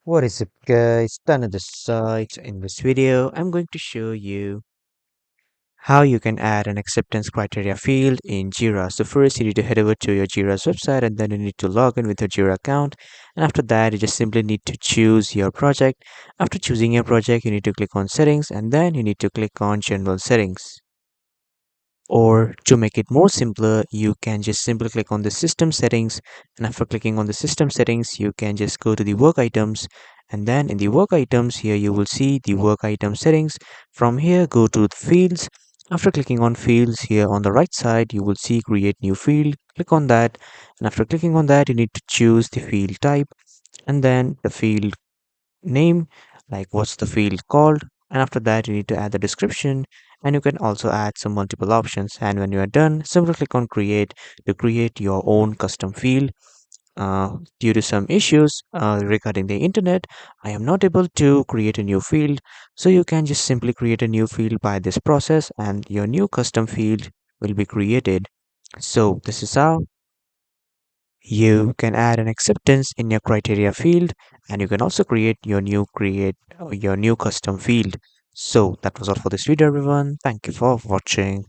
What is up guys, Done on the site. In this video, I'm going to show you how you can add an acceptance criteria field in Jira. So first you need to head over to your Jira's website and then you need to log in with your Jira account. And after that, you just simply need to choose your project. After choosing your project, you need to click on settings and then you need to click on general settings. Or to make it more simpler, you can just simply click on the system settings, and after clicking on the system settings you can just go to the work items, and then in the work items here you will see the work item settings. From here, go to the fields. After clicking on fields, here on the right side you will see create new field. Click on that, and after clicking on that you need to choose the field type and then the field name, like what's the field called, and after that you need to add the description, and you can also add some multiple options. And when you are done, simply click on create to create your own custom field. Due to some issues regarding the internet, I am not able to create a new field, so you can just simply create a new field by this process and your new custom field will be created. So this is how you can add an acceptance in your criteria field, and you can also create your new custom field. So that was all for this video everyone. Thank you for watching.